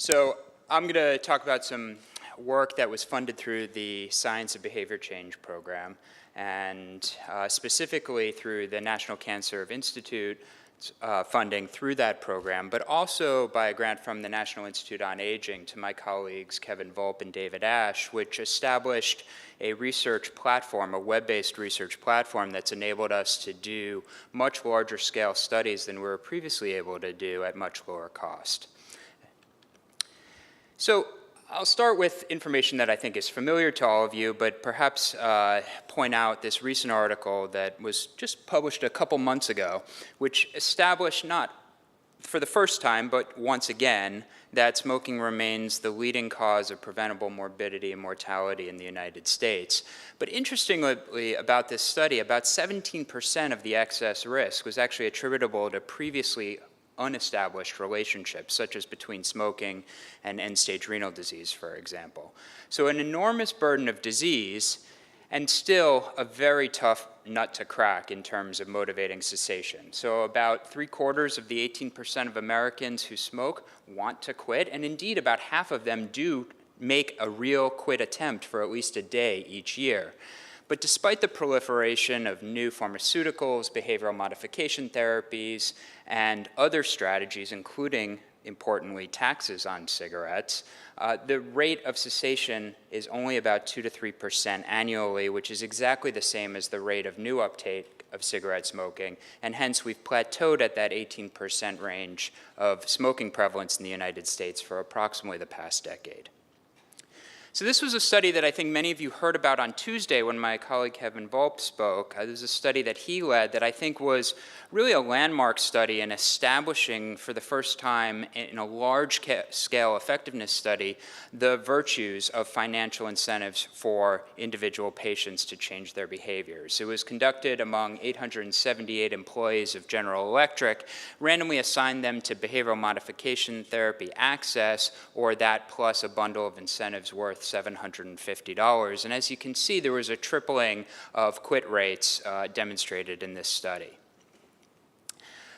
So I'm going to talk about some work that was funded through the Science of Behavior Change program, and specifically through the National Cancer Institute funding through that program, but also by a grant from the National Institute on Aging to my colleagues Kevin Volpe and David Ash, which established a research platform, a web-based research platform that's enabled us to do much larger scale studies than we were previously able to do at much lower cost. So I'll start with information that I think is familiar to all of you, but perhaps point out this recent article that was just published a couple months ago, which established not for the first time, but once again, that smoking remains the leading cause of preventable morbidity and mortality in the United States. But interestingly about this study, about 17% of the excess risk was actually attributable to previously unestablished relationships, such as between smoking and end-stage renal disease, for example. So an enormous burden of disease, and still a very tough nut to crack in terms of motivating cessation. So about 3/4 of the 18% of Americans who smoke want to quit, and indeed about half of them do make a real quit attempt for at least a day each year. But despite the proliferation of new pharmaceuticals, behavioral modification therapies, and other strategies, including, importantly, taxes on cigarettes, the rate of cessation is only about 2 to 3% annually, which is exactly the same as the rate of new uptake of cigarette smoking, and hence we've plateaued at that 18% range of smoking prevalence in the United States for approximately the past decade. So this was a study that I think many of you heard about on Tuesday when my colleague Kevin Volpe spoke. This is a study that he led that I think was really a landmark study in establishing for the first time in a large-scale effectiveness study the virtues of financial incentives for individual patients to change their behaviors. It was conducted among 878 employees of General Electric, randomly assigned them to behavioral modification therapy access, or that plus a bundle of incentives worth $750. And as you can see, there was a tripling of quit rates demonstrated in this study.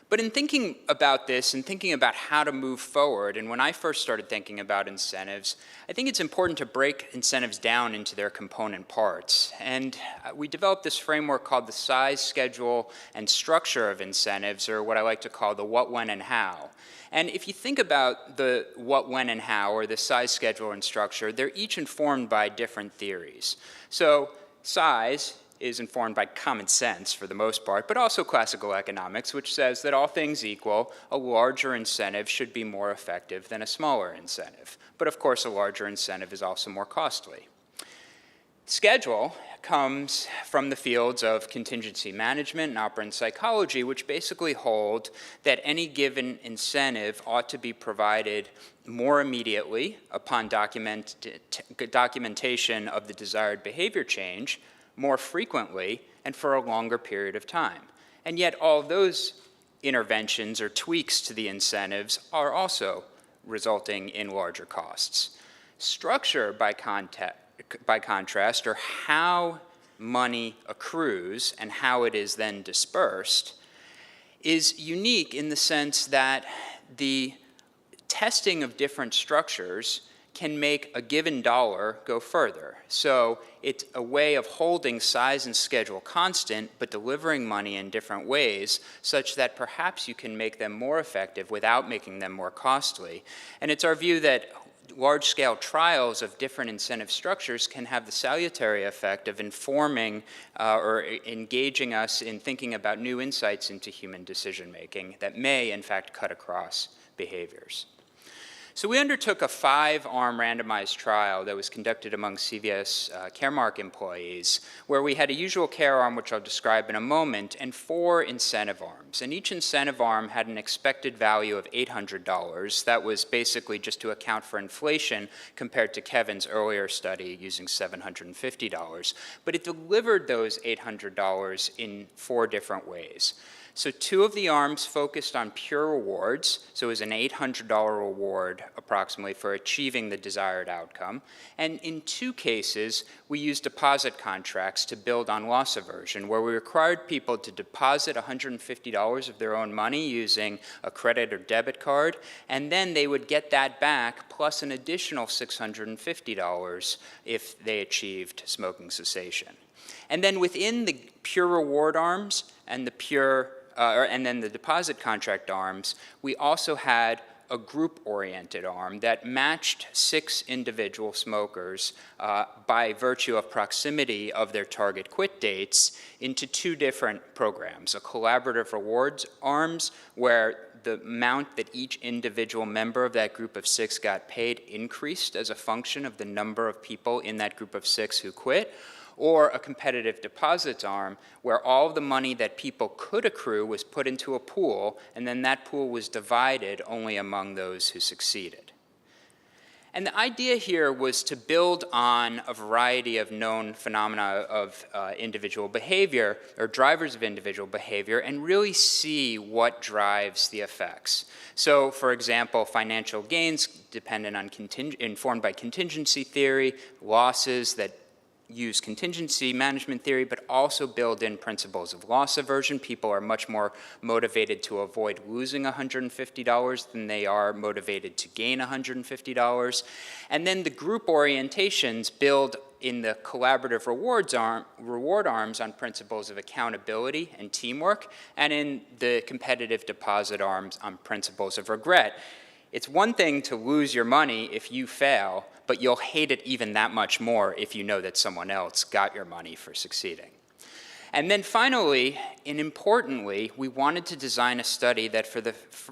But in thinking about this and thinking about how to move forward, and when I first started thinking about incentives, I think it's important to break incentives down into their component parts. And we developed this framework called the size, schedule, and structure of incentives, or what I like to call the what, when, and how. And if you think about the what, when, and how, or the size, schedule, and structure, they're each informed by different theories. So size is informed by common sense for the most part, but also classical economics, which says that all things equal, a larger incentive should be more effective than a smaller incentive. But of course, a larger incentive is also more costly. Schedule comes from the fields of contingency management and operant psychology, which basically hold that any given incentive ought to be provided more immediately upon documentation of the desired behavior change, more frequently, and for a longer period of time. And yet all of those interventions or tweaks to the incentives are also resulting in larger costs. Structure, by contrast, or how money accrues and how it is then dispersed, is unique in the sense that the testing of different structures can make a given dollar go further. So it's a way of holding size and schedule constant, but delivering money in different ways, such that perhaps you can make them more effective without making them more costly. And it's our view that large-scale trials of different incentive structures can have the salutary effect of informing or engaging us in thinking about new insights into human decision-making that may, in fact, cut across behaviors. So we undertook a 5-arm randomized trial that was conducted among CVS Caremark employees, where we had a usual care arm, which I'll describe in a moment, and 4 incentive arms. And each incentive arm had an expected value of $800. That was basically just to account for inflation compared to Kevin's earlier study using $750. But it delivered those $800 in 4 different ways. So 2 of the arms focused on pure rewards, so it was an $800 reward approximately for achieving the desired outcome. And in 2 cases, we used deposit contracts to build on loss aversion, where we required people to deposit $150 of their own money using a credit or debit card, and then they would get that back plus an additional $650 if they achieved smoking cessation. And then within the pure reward arms and and then the deposit contract arms, we also had a group-oriented arm that matched 6 individual smokers by virtue of proximity of their target quit dates into 2 different programs, a collaborative rewards arms where the amount that each individual member of that group of 6 got paid increased as a function of the number of people in that group of 6 who quit, or a competitive deposits arm where all of the money that people could accrue was put into a pool, and then that pool was divided only among those who succeeded. And the idea here was to build on a variety of known phenomena of individual behavior, or drivers of individual behavior, and really see what drives the effects. So, for example, financial gains dependent on informed by contingency theory, losses that use contingency management theory, but also build in principles of loss aversion. People are much more motivated to avoid losing $150 than they are motivated to gain $150. And then the group orientations build in the collaborative reward arms on principles of accountability and teamwork, and in the competitive deposit arms on principles of regret. It's one thing to lose your money if you fail, but you'll hate it even that much more if you know that someone else got your money for succeeding. And then finally, and importantly, we wanted to design a study that for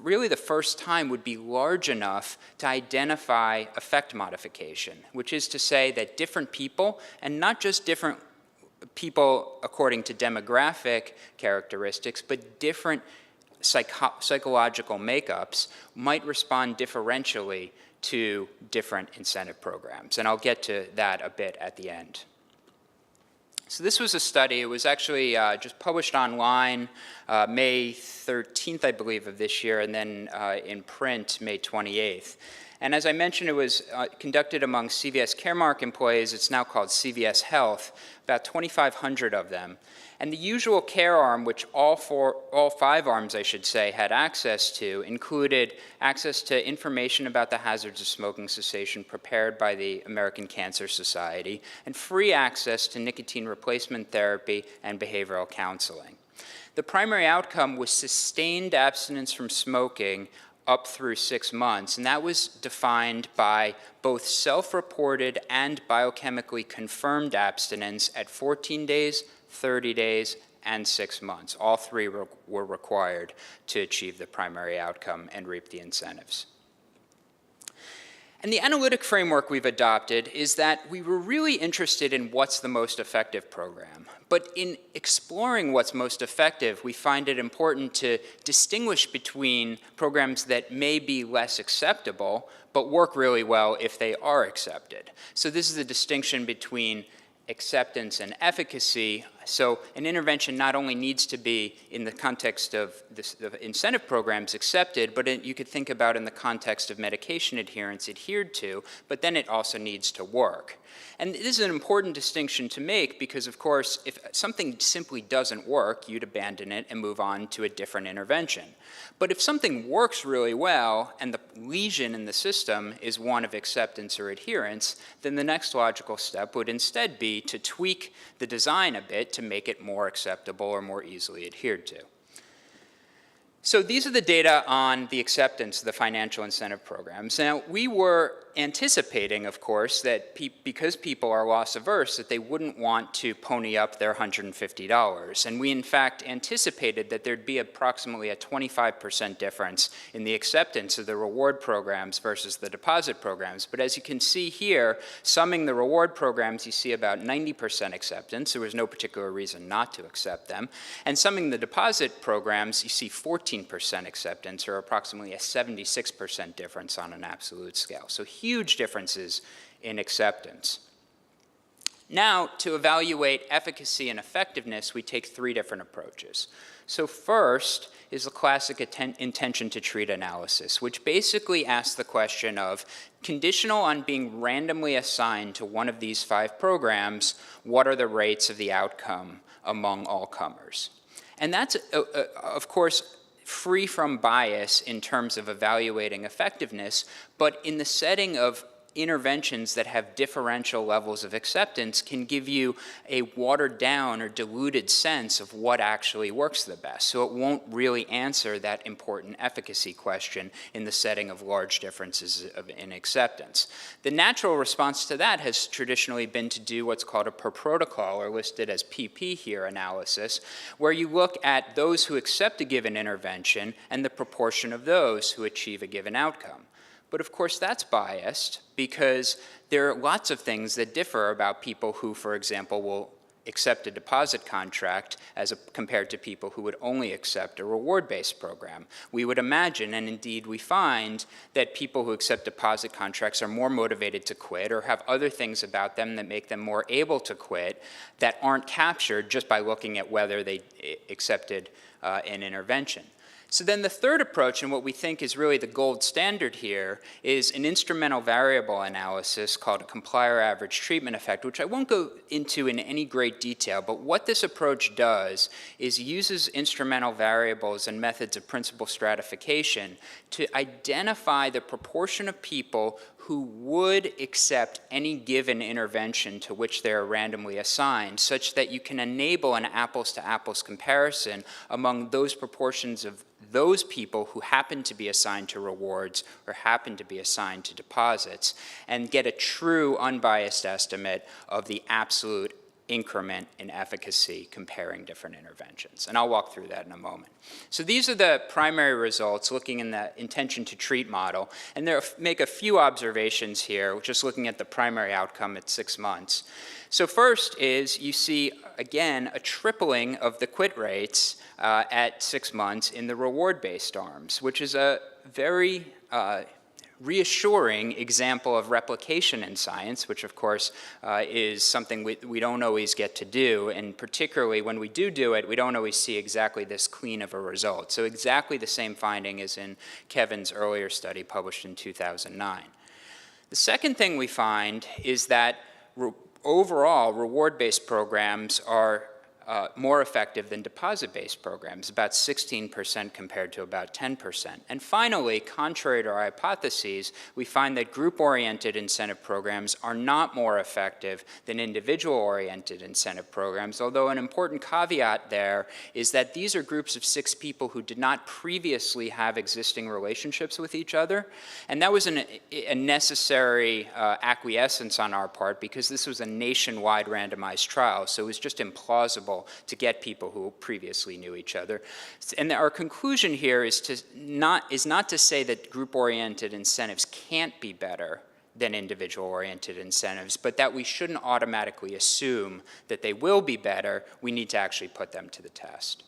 really the first time would be large enough to identify effect modification, which is to say that different people, and not just different people according to demographic characteristics, but different psychological makeups might respond differentially to different incentive programs. And I'll get to that a bit at the end. So this was a study. It was actually just published online May 13th, I believe, of this year, and then in print May 28th. And as I mentioned, it was conducted among CVS Caremark employees. It's now called CVSHealth, about 2,500 of them. And the usual care arm, which all 5 arms, I should say, had access to, included access to information about the hazards of smoking cessation prepared by the American Cancer Society, and free access to nicotine replacement therapy and behavioral counseling. The primary outcome was sustained abstinence from smoking up through 6 months, and that was defined by both self-reported and biochemically confirmed abstinence at 14 days, 30 days, and 6 months. All 3 were required to achieve the primary outcome and reap the incentives. And the analytic framework we've adopted is that we were really interested in what's the most effective program. But in exploring what's most effective, we find it important to distinguish between programs that may be less acceptable, but work really well if they are accepted. So this is the distinction between acceptance and efficacy. So an intervention not only needs to be in the context of the incentive programs accepted, but you could think about in the context of medication adherence adhered to, but then it also needs to work. And this is an important distinction to make because, of course, if something simply doesn't work, you'd abandon it and move on to a different intervention. But if something works really well and the lesion in the system is one of acceptance or adherence, then the next logical step would instead be to tweak the design a bit to make it more acceptable or more easily adhered to. So these are the data on the acceptance of the financial incentive programs. Now, we were anticipating, of course, that because people are loss averse, that they wouldn't want to pony up their $150. And we, in fact, anticipated that there'd be approximately a 25% difference in the acceptance of the reward programs versus the deposit programs. But as you can see here, summing the reward programs, you see about 90% acceptance. There was no particular reason not to accept them. And summing the deposit programs, you see 14% acceptance, or approximately a 76% difference on an absolute scale. So huge differences in acceptance. Now, to evaluate efficacy and effectiveness, we take three different approaches. So first is the classic intention to treat analysis, which basically asks the question of, conditional on being randomly assigned to one of these 5 programs, what are the rates of the outcome among all comers? And that's, of course, free from bias in terms of evaluating effectiveness, but in the setting of interventions that have differential levels of acceptance can give you a watered down or diluted sense of what actually works the best. So it won't really answer that important efficacy question in the setting of large differences in acceptance. The natural response to that has traditionally been to do what's called a per protocol, or listed as PP here, analysis, where you look at those who accept a given intervention and the proportion of those who achieve a given outcome. But of course, that's biased because there are lots of things that differ about people who, for example, will accept a deposit contract compared to people who would only accept a reward-based program. We would imagine, and indeed we find, that people who accept deposit contracts are more motivated to quit or have other things about them that make them more able to quit that aren't captured just by looking at whether they accepted an intervention. So then the third approach, and what we think is really the gold standard here, is an instrumental variable analysis called a Complier average treatment effect, which I won't go into in any great detail, but what this approach does is uses instrumental variables and methods of principal stratification to identify the proportion of people who would accept any given intervention to which they are randomly assigned, such that you can enable an apples-to-apples comparison among those proportions of those people who happen to be assigned to rewards or happen to be assigned to deposits, and get a true unbiased estimate of the absolute increment in efficacy comparing different interventions. And I'll walk through that in a moment. So these are the primary results looking in the intention to treat model. And make a few observations here, just looking at the primary outcome at 6 months. So first is you see, again, a tripling of the quit rates at 6 months in the reward-based arms, which is a very reassuring example of replication in science, which of course is something we don't always get to do, and particularly when we do it, we don't always see exactly this clean of a result. So exactly the same finding as in Kevin's earlier study published in 2009. The second thing we find is that overall reward-based programs are more effective than deposit-based programs, about 16% compared to about 10%. And finally, contrary to our hypotheses, we find that group-oriented incentive programs are not more effective than individual-oriented incentive programs, although an important caveat there is that these are groups of 6 people who did not previously have existing relationships with each other. And that was a necessary acquiescence on our part because this was a nationwide randomized trial, so it was just implausible to get people who previously knew each other. And our conclusion here is not to say that group-oriented incentives can't be better than individual-oriented incentives, but that we shouldn't automatically assume that they will be better. We need to actually put them to the test.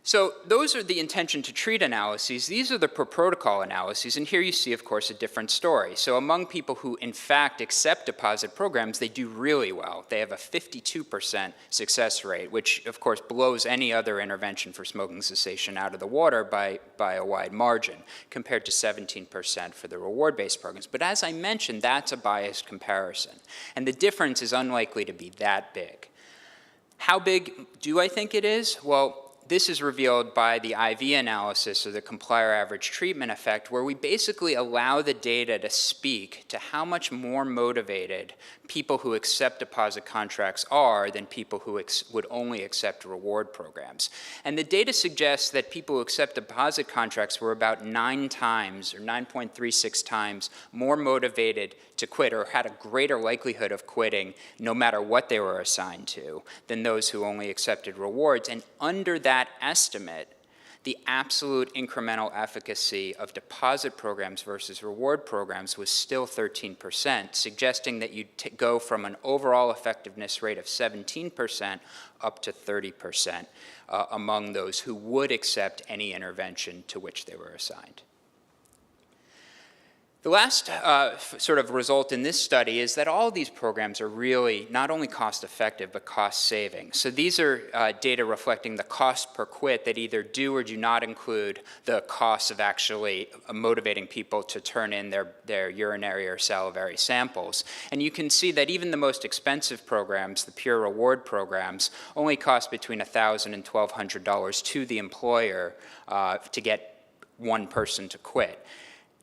So those are the intention to treat analyses. These are the per protocol analyses, and here you see, of course, a different story. So among people who, in fact, accept deposit programs, they do really well. They have a 52% success rate, which, of course, blows any other intervention for smoking cessation out of the water by a wide margin, compared to 17% for the reward-based programs. But as I mentioned, that's a biased comparison, and the difference is unlikely to be that big. How big do I think it is? Well, this is revealed by the IV analysis, or the Complier average treatment effect, where we basically allow the data to speak to how much more motivated people who accept deposit contracts are than people who would only accept reward programs. And the data suggests that people who accept deposit contracts were about 9 times, or 9.36 times, more motivated to quit, or had a greater likelihood of quitting no matter what they were assigned to, than those who only accepted rewards. And under that estimate, the absolute incremental efficacy of deposit programs versus reward programs was still 13%, suggesting that you go from an overall effectiveness rate of 17% up to 30% among those who would accept any intervention to which they were assigned. The last sort of result in this study is that all of these programs are really not only cost effective, but cost saving. So these are data reflecting the cost per quit that either do or do not include the cost of actually motivating people to turn in their urinary or salivary samples. And you can see that even the most expensive programs, the pure reward programs, only cost between $1,000 and $1,200 to the employer to get one person to quit.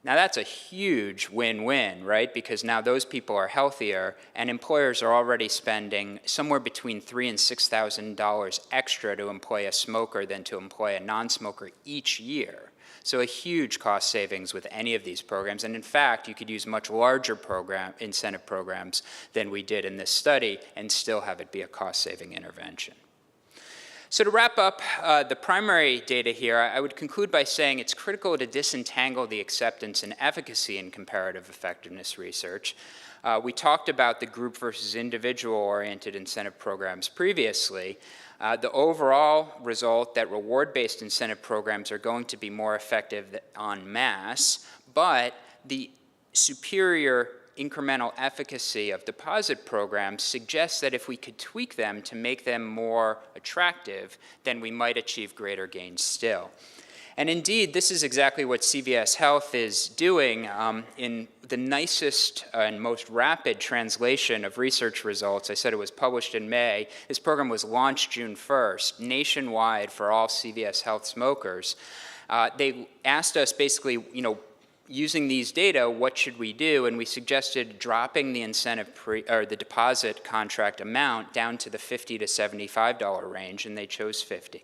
Now that's a huge win-win, right? Because now those people are healthier, and employers are already spending somewhere between $3,000 and $6,000 extra to employ a smoker than to employ a non-smoker each year. So a huge cost savings with any of these programs. And in fact, you could use much larger incentive programs than we did in this study and still have it be a cost-saving intervention. So to wrap up the primary data here, I would conclude by saying it's critical to disentangle the acceptance and efficacy in comparative effectiveness research. We talked about the group versus individual-oriented incentive programs previously. The overall result that reward-based incentive programs are going to be more effective en masse, but the superior incremental efficacy of deposit programs suggests that if we could tweak them to make them more attractive, then we might achieve greater gains still. And indeed, this is exactly what CVSHealth is doing in the nicest and most rapid translation of research results. I said it was published in May. This program was launched June 1st, nationwide for all CVSHealth smokers. They asked us basically, using these data, what should we do? And we suggested dropping the incentive or the deposit contract amount down to the $50 to $75 range, and they chose $50.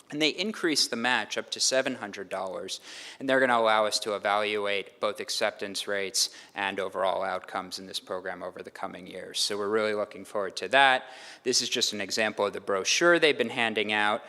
And they increased the match up to $700, and they're going to allow us to evaluate both acceptance rates and overall outcomes in this program over the coming years. So we're really looking forward to that. This is just an example of the brochure they've been handing out.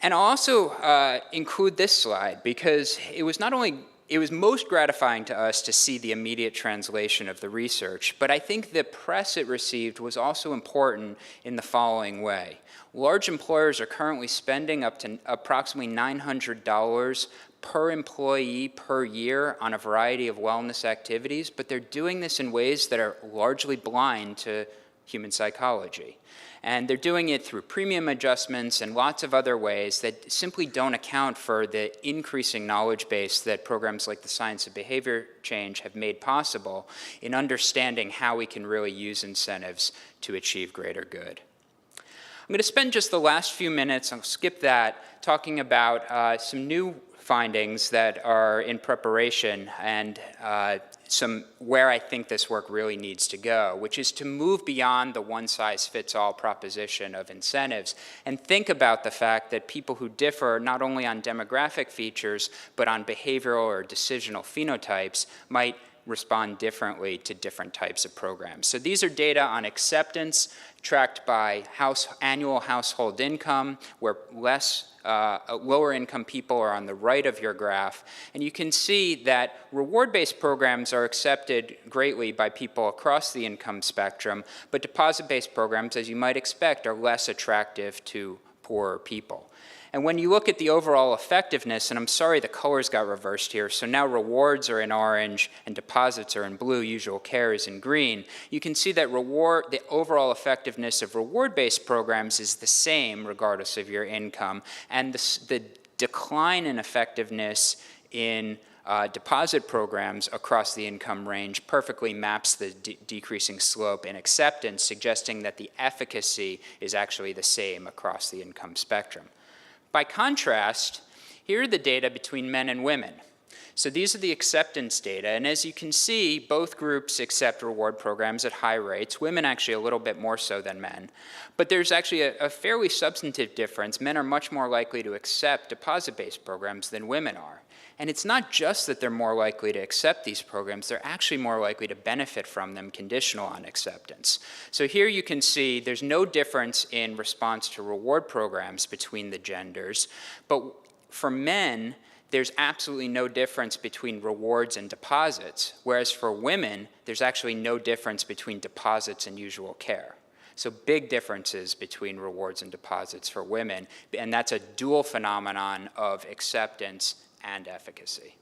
And I'll also include this slide because it was most gratifying to us to see the immediate translation of the research, but I think the press it received was also important in the following way. Large employers are currently spending up to approximately $900 per employee per year on a variety of wellness activities, but they're doing this in ways that are largely blind to human psychology. And they're doing it through premium adjustments and lots of other ways that simply don't account for the increasing knowledge base that programs like the Science of Behavior Change have made possible in understanding how we can really use incentives to achieve greater good. I'm going to spend just the last few minutes, I'll skip that, talking about some new findings that are in preparation and where I think this work really needs to go, which is to move beyond the one-size-fits-all proposition of incentives and think about the fact that people who differ not only on demographic features but on behavioral or decisional phenotypes might respond differently to different types of programs. So these are data on acceptance tracked by annual household income, where lower income people are on the right of your graph. And you can see that reward-based programs are accepted greatly by people across the income spectrum, but deposit-based programs, as you might expect, are less attractive to poorer people. And when you look at the overall effectiveness, and I'm sorry the colors got reversed here, so now rewards are in orange and deposits are in blue, usual care is in green, you can see that the overall effectiveness of reward-based programs is the same regardless of your income, and the decline in effectiveness in deposit programs across the income range perfectly maps the decreasing slope in acceptance, suggesting that the efficacy is actually the same across the income spectrum. By contrast, here are the data between men and women. So these are the acceptance data, and as you can see, both groups accept reward programs at high rates, women actually a little bit more so than men. But there's actually a fairly substantive difference. Men are much more likely to accept deposit-based programs than women are. And it's not just that they're more likely to accept these programs, they're actually more likely to benefit from them conditional on acceptance. So here you can see there's no difference in response to reward programs between the genders, but for men, there's absolutely no difference between rewards and deposits, whereas for women, there's actually no difference between deposits and usual care. So big differences between rewards and deposits for women, and that's a dual phenomenon of acceptance and efficacy.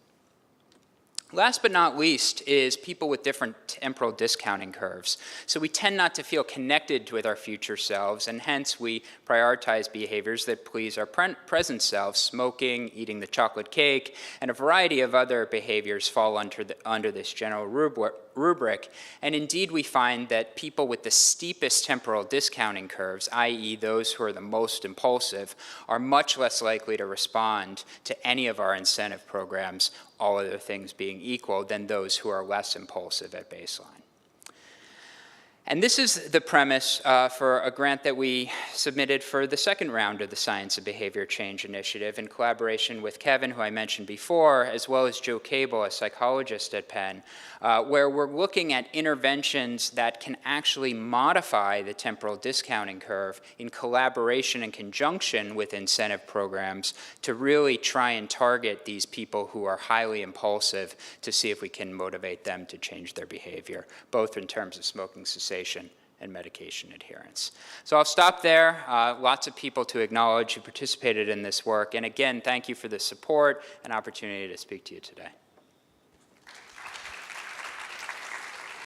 Last but not least is people with different temporal discounting curves. So we tend not to feel connected with our future selves, and hence we prioritize behaviors that please our present selves. Smoking, eating the chocolate cake, and a variety of other behaviors fall under this general rubric. And indeed, we find that people with the steepest temporal discounting curves, i.e. those who are the most impulsive, are much less likely to respond to any of our incentive programs, all other things being equal, than those who are less impulsive at baseline. And this is the premise for a grant that we submitted for the second round of the Science of Behavior Change Initiative in collaboration with Kevin, who I mentioned before, as well as Joe Cable, a psychologist at Penn, where we're looking at interventions that can actually modify the temporal discounting curve in collaboration and conjunction with incentive programs to really try and target these people who are highly impulsive to see if we can motivate them to change their behavior, both in terms of smoking cessation and medication adherence. So I'll stop there. Lots of people to acknowledge who participated in this work. And again, thank you for the support and opportunity to speak to you today.